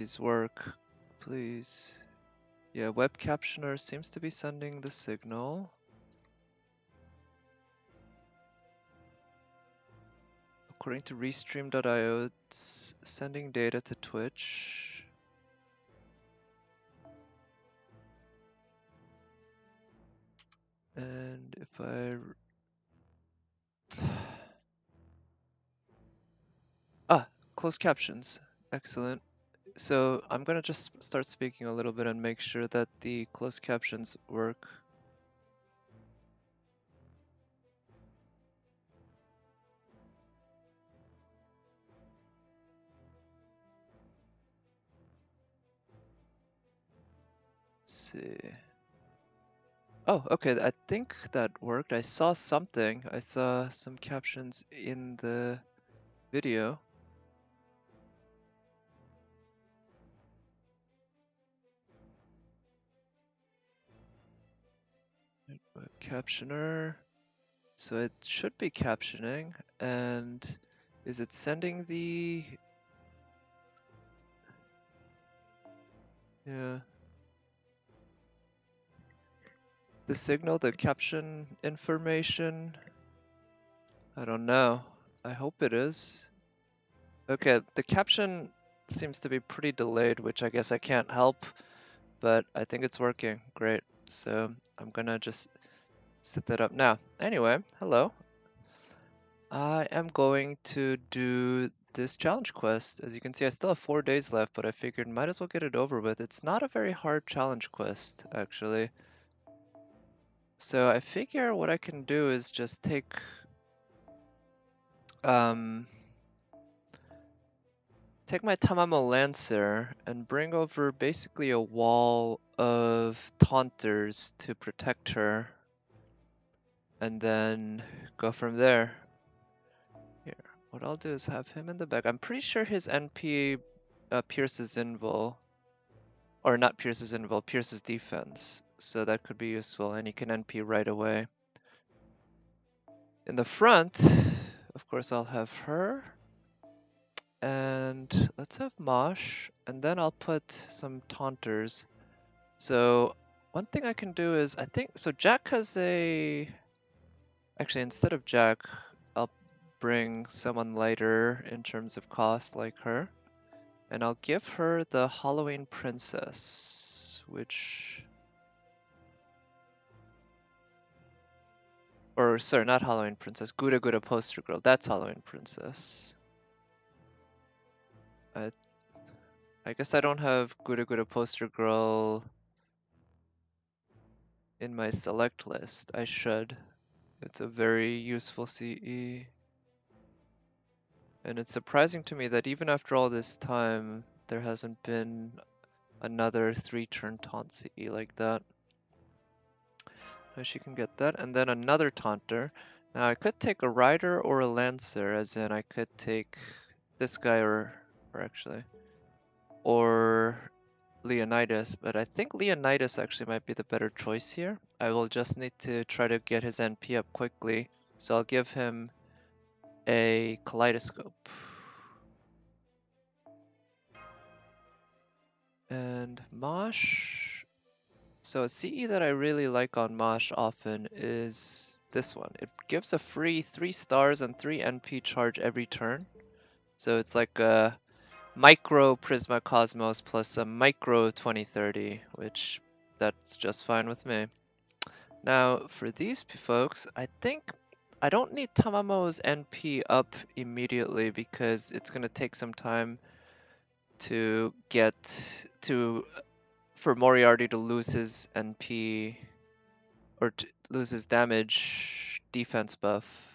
Please work, please. Yeah, web captioner seems to be sending the signal. According to restream.io, it's sending data to Twitch. And if I... closed captions. Excellent. So I'm gonna just start speaking a little bit and make sure that the closed captions work. Let's see. Oh, okay, I think that worked. I saw something. I saw some captions in the video. Captioner. So it should be captioning. And is it sending the... Yeah. The signal, the caption information? I don't know. I hope it is. Okay, the caption seems to be pretty delayed, which I guess I can't help, but I think it's working. Great. So I'm gonna just set that up now. Anyway, hello. I am going to do this challenge quest. As you can see, I still have 4 days left, but I figured might as well get it over with. It's not a very hard challenge quest, actually. So I figure what I can do is just take take my Tamamo Lancer and bring over basically a wall of taunters to protect her, and then go from there. Here, what I'll do is have him in the back. I'm pretty sure his NP pierces invul, or not pierces invul, pierces defense, so that could be useful, and he can NP right away. In the front, of course, I'll have her. And let's have Mosh, and then I'll put some taunters. So one thing I can do is, I think, so Jack has a, actually instead of Jack, I'll bring someone lighter in terms of cost like her. And I'll give her the Halloween Princess, which, or sorry, not Halloween Princess, Gura Gura Poster Girl, that's Halloween Princess. I guess I don't have Gura Gura Poster Girl in my select list. I should. It's a very useful CE. And it's surprising to me that even after all this time, there hasn't been another 3-turn taunt CE like that. Now she can get that, and then another taunter. Now I could take a rider or a lancer, as in I could take this guy or actually, or Leonidas, but I think Leonidas actually might be the better choice here. I will just need to try to get his NP up quickly, so I'll give him a kaleidoscope. And Mosh, so a CE that I really like on Mosh often is this one. It gives a free 3 stars and 3 NP charge every turn. So it's like a micro Prisma Cosmos plus a micro 2030, which that's just fine with me. Now for these folks, I think I don't need Tamamo's NP up immediately because it's going to take some time to get to for Moriarty to lose his NP or to lose his damage defense buff.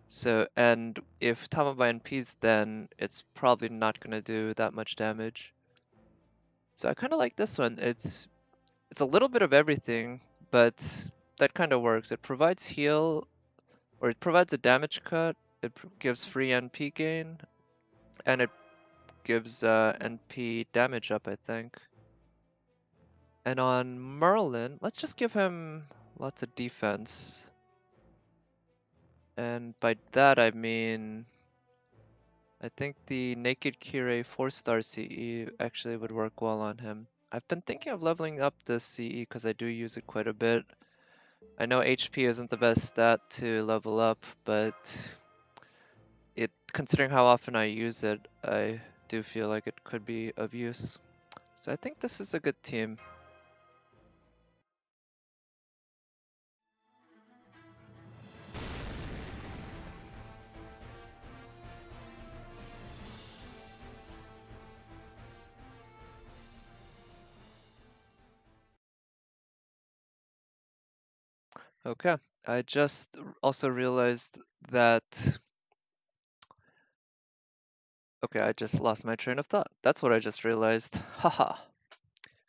So, and if Tamamo NPs, then it's probably not going to do that much damage. So I kind of like this one. It's a little bit of everything, but that kind of works. It provides heal, or it provides a damage cut. It gives free NP gain, and it gives NP damage up, I think. And on Merlin, let's just give him lots of defense. And by that I mean I think the Naked Kirei 4-star CE actually would work well on him. I've been thinking of leveling up this CE because I do use it quite a bit. I know HP isn't the best stat to level up, but considering how often I use it, I do feel like it could be of use. So I think this is a good team. Okay, I just also realized that... Okay, I just lost my train of thought. That's what I just realized. Haha.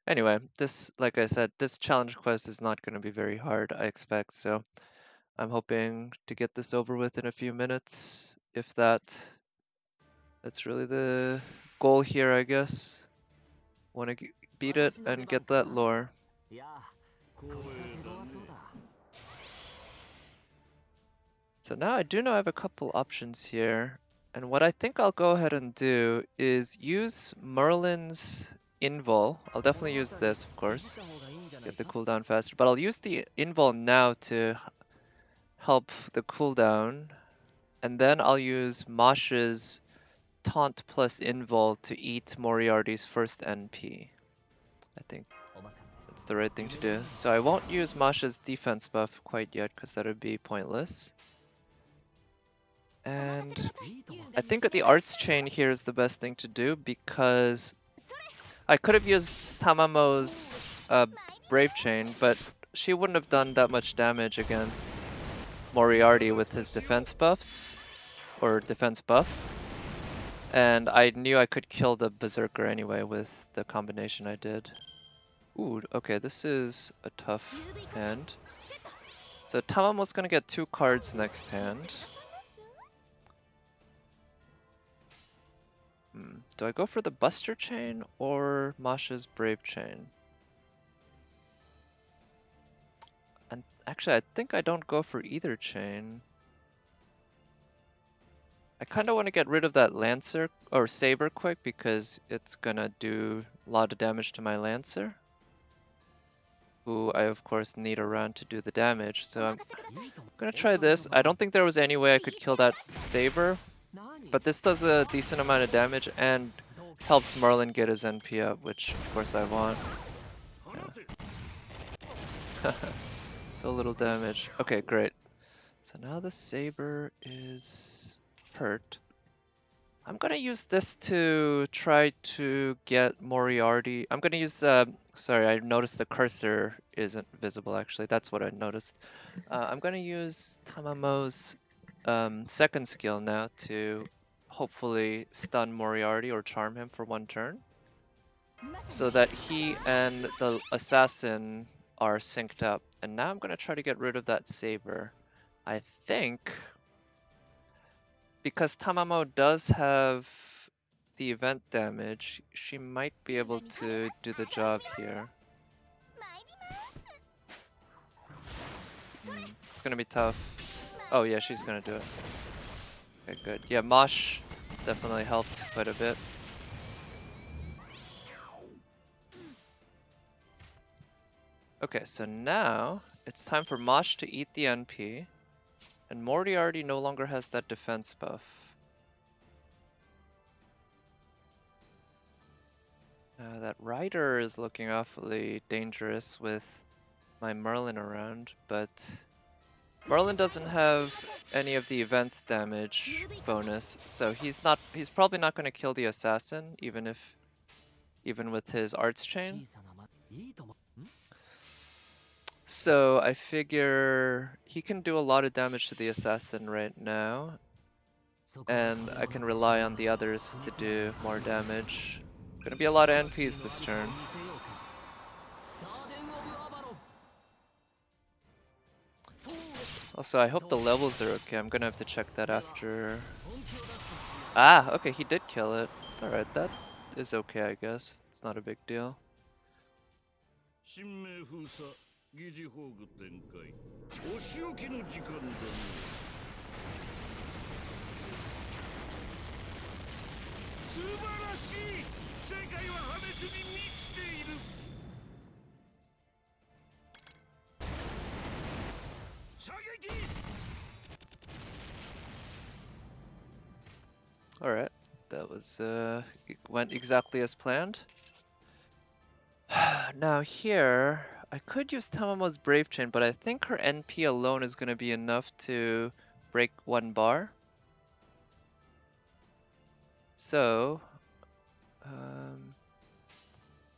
Anyway, this, like I said, this challenge quest is not going to be very hard, I expect, so I'm hoping to get this over with in a few minutes, if that. That's really the goal here, I guess. Want to beat it and get that lore. So now I do know I have a couple options here, and what I think I'll go ahead and do is use Merlin's Invul. I'll definitely use this, of course, get the cooldown faster, but I'll use the Invul now to help the cooldown, and then I'll use Mosh's Taunt plus Invul to eat Moriarty's first NP. I think that's the right thing to do. So I won't use Mosh's defense buff quite yet because that would be pointless. And I think the arts chain here is the best thing to do because I could have used Tamamo's Brave Chain, but she wouldn't have done that much damage against Moriarty with his defense buffs, or defense buff. And I knew I could kill the Berserker anyway with the combination I did. Ooh, okay, this is a tough hand. So Tamamo's gonna get 2 cards next hand. Do I go for the Buster Chain or Masha's Brave Chain? And actually, I think I don't go for either chain. I kind of want to get rid of that Lancer or Saber quick because it's gonna do a lot of damage to my Lancer, who I of course need around to do the damage. So I'm gonna try this. I don't think there was any way I could kill that Saber, but this does a decent amount of damage and helps Merlin get his NP up, which of course I want. Yeah. So little damage. Okay, great. So now the Saber is hurt. I'm gonna use this to try to get Moriarty. I'm gonna use, sorry, I noticed the cursor isn't visible actually. That's what I noticed. I'm gonna use Tamamo's second skill now to hopefully stun Moriarty or charm him for 1 turn, so that he and the assassin are synced up. And now I'm gonna try to get rid of that Saber. I think because Tamamo does have the event damage, she might be able to do the job here. It's gonna be tough. Oh yeah, she's gonna do it. Okay, good. Yeah, Mosh definitely helped quite a bit. Okay, so now it's time for Mosh to eat the NP, and Moriarty no longer has that defense buff. That Rider is looking awfully dangerous with my Merlin around, but Merlin doesn't have any of the event damage bonus, so he's probably not going to kill the assassin, even with his arts chain. So I figure he can do a lot of damage to the assassin right now, and I can rely on the others to do more damage. Gonna be a lot of NPs this turn. Also, I hope the levels are okay. I'm gonna have to check that after. Ah, okay, he did kill it. Alright, that is okay, I guess. It's not a big deal. Alright, that was it went exactly as planned. Now here, I could use Tamamo's Brave Chain, but I think her NP alone is going to be enough to break 1 bar. So,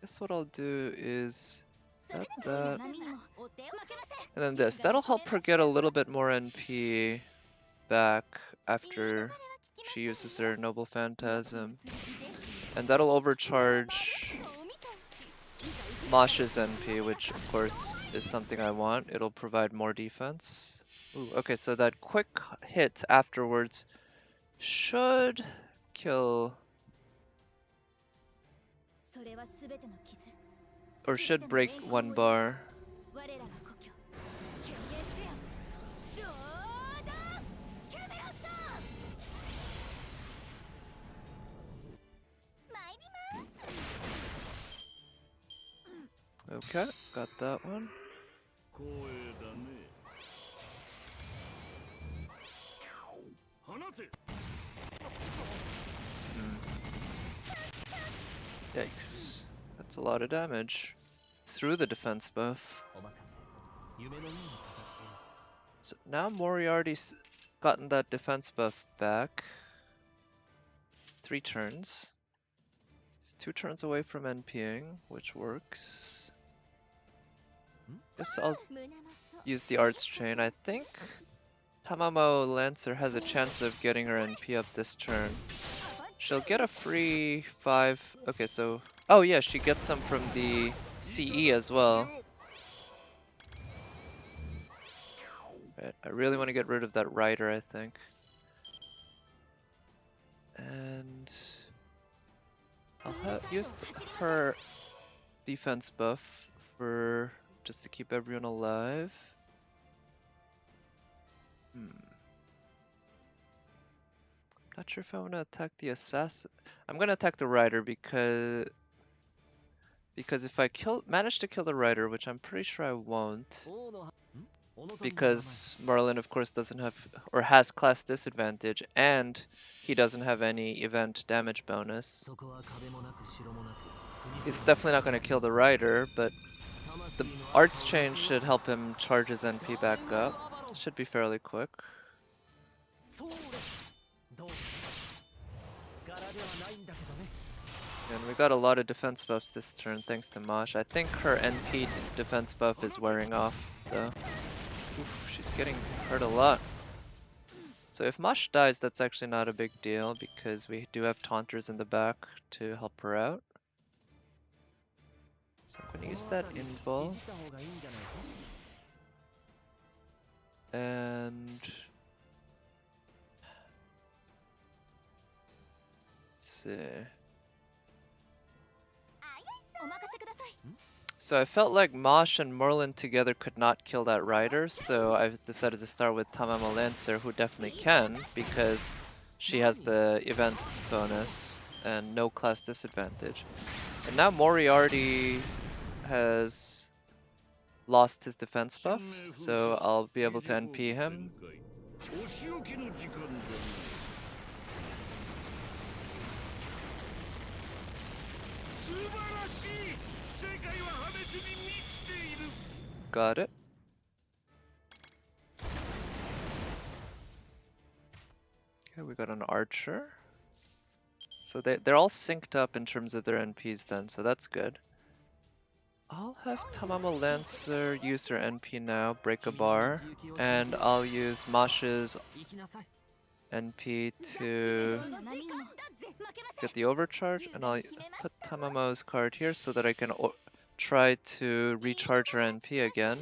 guess what I'll do is that, and then this. That'll help her get a little bit more NP back after she uses her Noble Phantasm. And that'll overcharge Mosh's NP, which of course is something I want. It'll provide more defense. Ooh, okay, so that quick hit afterwards should kill, or should break 1 bar. Okay, got that one. Yikes. That's a lot of damage. Through the defense buff. So now Moriarty's gotten that defense buff back. 3 turns. He's 2 turns away from NPing, which works. Guess I'll use the Arts Chain. I think Tamamo Lancer has a chance of getting her NP up this turn. She'll get a free 5. Okay, so... Oh yeah, she gets some from the CE as well. Right, I really want to get rid of that rider, I think. And... I'll use her defense buff for just to keep everyone alive. Not sure if I want to attack the assassin. I'm gonna attack the rider because if I manage to kill the rider, which I'm pretty sure I won't, because Merlin of course doesn't have or has class disadvantage, and he doesn't have any event damage bonus. He's definitely not gonna kill the rider, but the Arts Chain should help him charge his NP back up. Should be fairly quick. And we got a lot of defense buffs this turn thanks to Mosh. I think her NP defense buff is wearing off though. Oof, she's getting hurt a lot. So if Mosh dies, that's actually not a big deal because we do have taunters in the back to help her out. So I'm gonna use that invul. And let's see. So I felt like Mosh and Merlin together could not kill that rider, so I've decided to start with Tamamo Lancer, who definitely can, because she has the event bonus and no class disadvantage. And now Moriarty has lost his defense buff, so I'll be able to NP him. Got it. Okay, we got an archer. So they're all synced up in terms of their NPs then, so that's good. I'll have Tamamo Lancer use her NP now, break a bar, and I'll use Mosh's NP to get the overcharge, and I'll put Tamamo's card here so that I can try to recharge her NP again.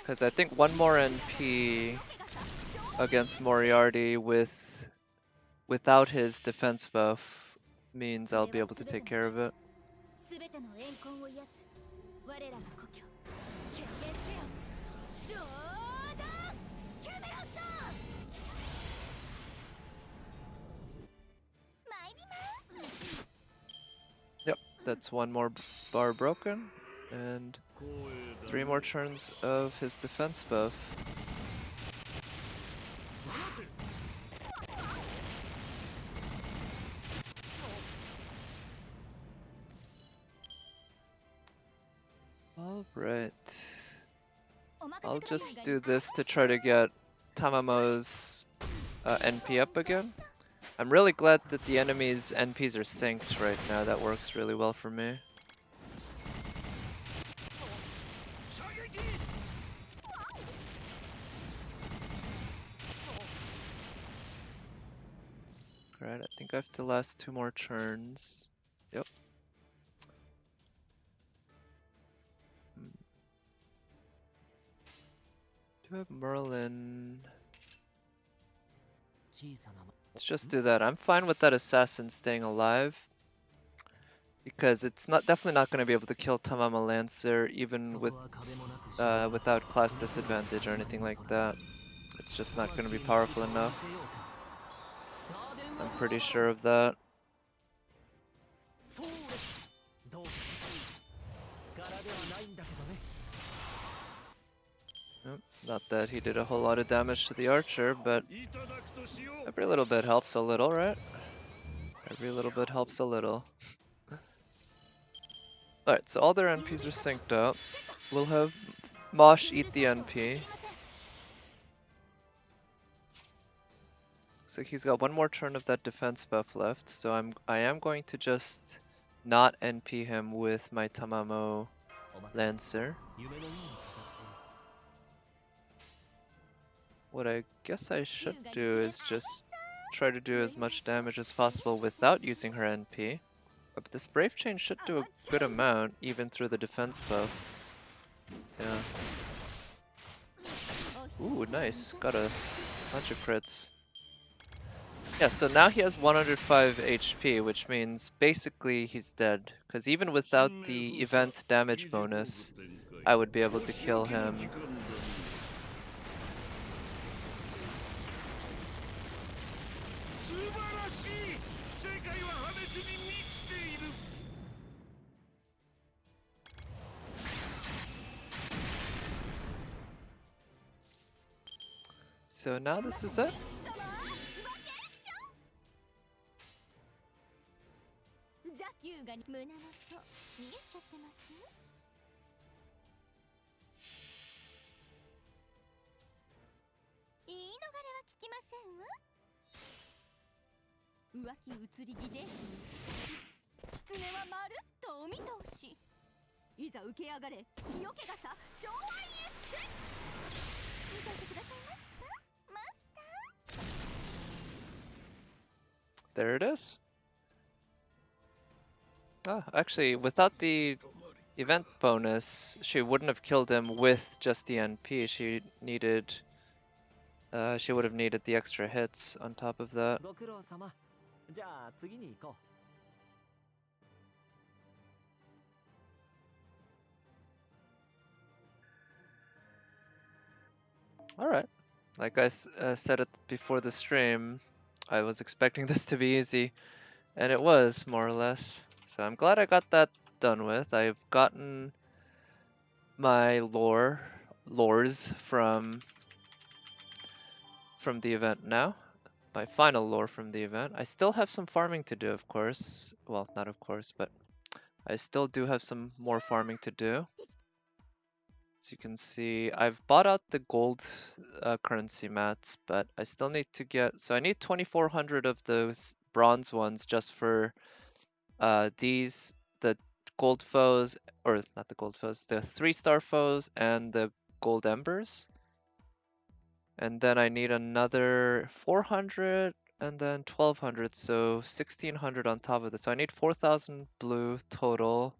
Because I think 1 more NP against Moriarty without his defense buff means I'll be able to take care of it. That's one more bar broken, and 3 more turns of his defense buff. Alright. I'll just do this to try to get Tamamo's NP up again. I'm really glad that the enemy's NPs are synced right now. That works really well for me. Alright, I think I have to last 2 more turns. Yep. Do I have Merlin? Let's just do that. I'm fine with that assassin staying alive, because it's definitely not going to be able to kill Tamamo Lancer even with without class disadvantage or anything like that. It's just not going to be powerful enough. I'm pretty sure of that. Nope, not that he did a whole lot of damage to the archer, but every little bit helps a little, right? Every little bit helps a little. Alright, so all their NPs are synced up. We'll have Mosh eat the NP. So he's got one more turn of that defense buff left, so I am going to just not NP him with my Tamamo Lancer. What I guess I should do is just try to do as much damage as possible without using her NP. But this Brave Chain should do a good amount, even through the defense buff. Yeah. Ooh, nice. Got a bunch of crits. Yeah, so now he has 105 HP, which means basically he's dead. Because even without the event damage bonus, I would be able to kill him. So now this is it. There it is. Oh, actually, without the event bonus, she wouldn't have killed him with just the NP. She would have needed the extra hits on top of that. Alright. Like I said it before the stream, I was expecting this to be easy, and it was, more or less. So I'm glad I got that done with. I've gotten my lores from the event now. My final lore from the event. I still have some farming to do, of course. Well, not of course, but I still do have some more farming to do. As you can see, I've bought out the gold currency mats, but I still need to get... So I need 2,400 of those bronze ones just for the gold foes, or not the gold foes, the 3-star foes and the gold embers. And then I need another 400 and then 1,200, so 1,600 on top of this. So I need 4,000 blue total.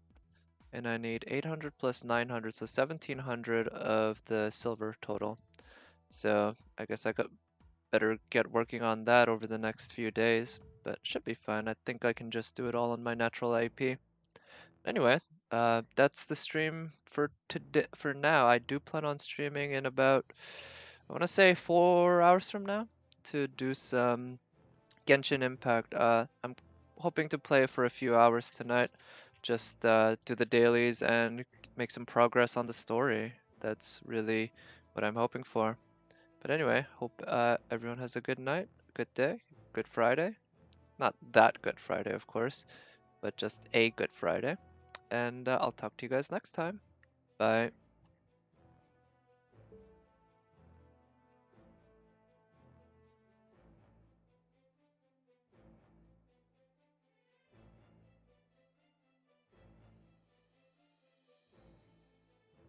And I need 800 plus 900, so 1,700 of the silver total. So I guess I better get working on that over the next few days, but should be fine. I think I can just do it all on my natural IP. Anyway, that's the stream for today. For now, I do plan on streaming in about, I want to say 4 hours from now to do some Genshin Impact. I'm hoping to play for a few hours tonight. just do the dailies and make some progress on the story. That's really what I'm hoping for. But anyway, hope everyone has a good night, good day, good Friday. Not that Good Friday, of course, but just a Good Friday. And I'll talk to you guys next time. Bye.